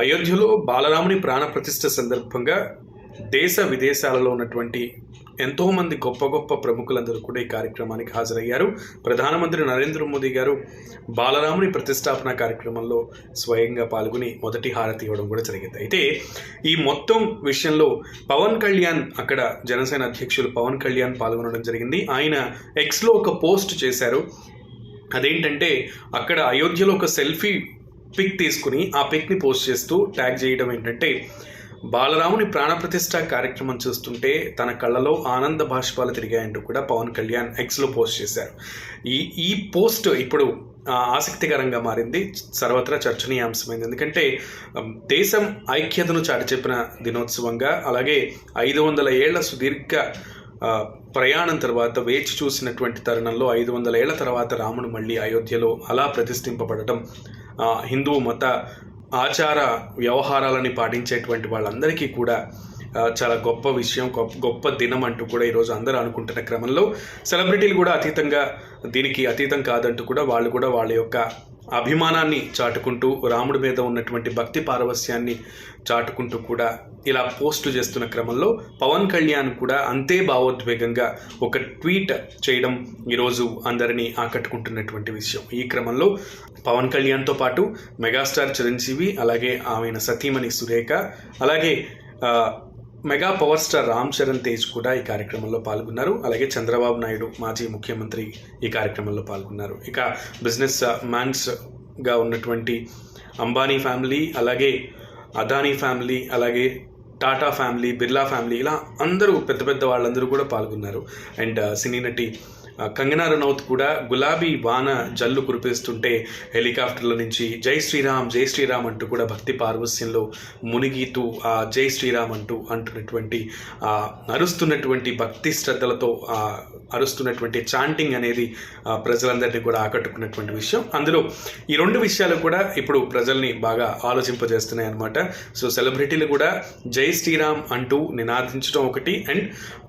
అయోధ్యలో బాలరాముని ప్రాణ ప్రతిష్ఠ సందర్భంగా దేశ విదేశాలలో ఉన్నటువంటి ఎంతోమంది గొప్ప గొప్ప ప్రముఖులందరూ కూడా ఈ కార్యక్రమానికి హాజరయ్యారు. ప్రధానమంత్రి నరేంద్ర మోదీ గారు బాలరాముని ప్రతిష్టాపన కార్యక్రమంలో స్వయంగా పాల్గొని మొదటి హారతి ఇవ్వడం కూడా జరిగింది. అయితే ఈ మొత్తం విషయంలో పవన్ కళ్యాణ్, అక్కడ జనసేన అధ్యక్షులు పవన్ కళ్యాణ్ పాల్గొనడం జరిగింది. ఆయన ఎక్స్లో ఒక పోస్ట్ చేశారు. అదేంటంటే అక్కడ అయోధ్యలో ఒక సెల్ఫీ పిక్ తీసుకుని ఆ పిక్ని పోస్ట్ చేస్తూ ట్యాగ్ చేయడం ఏంటంటే, బాలరాముని ప్రాణప్రతిష్ఠ కార్యక్రమం చూస్తుంటే తన కళ్ళలో ఆనంద బాష్పాలు తిరిగాయంటూ కూడా పవన్ కళ్యాణ్ ఎక్స్లో పోస్ట్ చేశారు. ఈ పోస్ట్ ఇప్పుడు ఆసక్తికరంగా మారింది, సర్వత్రా చర్చనీయాంశమైంది. ఎందుకంటే దేశం ఐక్యతను చాటి చెప్పిన దినోత్సవంగా, అలాగే 500 ఏళ్ల సుదీర్ఘ ప్రయాణం తర్వాత వేచి చూసినటువంటి తరుణంలో 500 ఏళ్ల తర్వాత రాముడు మళ్ళీ అయోధ్యలో అలా ప్రతిష్ఠింపబడటం, హిందూ మత ఆచార వ్యవహారాలని పాటించేటువంటి వాళ్ళందరికీ కూడా చాలా గొప్ప విషయం, గొప్ప దినం అంటూ కూడా ఈరోజు అందరూ అనుకుంటున్న క్రమంలో సెలబ్రిటీలు కూడా దీనికి అతీతం కాదంటూ కూడా వాళ్ళు కూడా వాళ్ళ యొక్క అభిమానాన్ని చాటుకుంటూ, రాముడి మీద ఉన్నటువంటి భక్తి పారవస్యాన్ని చాటుకుంటూ కూడా ఇలా పోస్టులు చేస్తున్న క్రమంలో పవన్ కళ్యాణ్ కూడా అంతే భావోద్వేగంగా ఒక ట్వీట్ చేయడం ఈరోజు అందరినీ ఆకట్టుకుంటున్నటువంటి విషయం. ఈ క్రమంలో పవన్ కళ్యాణ్తో పాటు మెగాస్టార్ చిరంజీవి, అలాగే ఆయన సతీమణి సురేఖ, అలాగే mega power star Ram Charan Tej కూడా ఈ కార్యక్రమంలో పాల్గొన్నారు. అలాగే చంద్రబాబు నాయుడు, మాజీ ముఖ్యమంత్రి, ఈ కార్యక్రమంలో పాల్గొన్నారు. ఇక బిజినెస్ మ్యాన్స్గా ఉన్నటువంటి అంబానీ ఫ్యామిలీ, అలాగే అదానీ ఫ్యామిలీ, అలాగే టాటా ఫ్యామిలీ, బిర్లా ఫ్యామిలీ, ఇలా అందరూ పెద్ద పెద్ద వాళ్ళందరూ కూడా పాల్గొన్నారు. అండ్ సినీ నటి కంగనా రనౌత్ కూడా గులాబీ వాన జల్లు కురిపిస్తుంటే హెలికాప్టర్ల నుంచి జై శ్రీరామ్ జై శ్రీరామ్ అంటూ కూడా భక్తి పార్వస్యంలో మునిగితూ ఆ జై శ్రీరామ్ అంటున్నటువంటి అరుస్తున్నటువంటి భక్తి శ్రద్ధలతో అరుస్తున్నటువంటి చాంటింగ్ అనేది ప్రజలందరినీ కూడా ఆకట్టుకున్నటువంటి విషయం. అందులో ఈ రెండు విషయాలు కూడా ఇప్పుడు ప్రజల్ని బాగా ఆలోచింపజేస్తున్నాయి అన్నమాట. సో సెలబ్రిటీలు కూడా జై శ్రీరామ్ అంటూ నినాదించడం ఒకటి, అండ్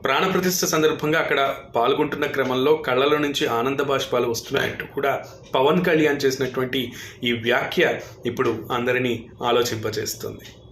ప్రాణప్రతిష్ఠ సందర్భంగా అక్కడ పాల్గొంటున్న క్రమంలో కళ్ళలో నుంచి ఆనంద బాష్పాలు వస్తున్నాయంటూ కూడా పవన్ కళ్యాణ్ చేసినటువంటి ఈ వ్యాఖ్య ఇప్పుడు అందరినీ ఆలోచింపజేస్తుంది.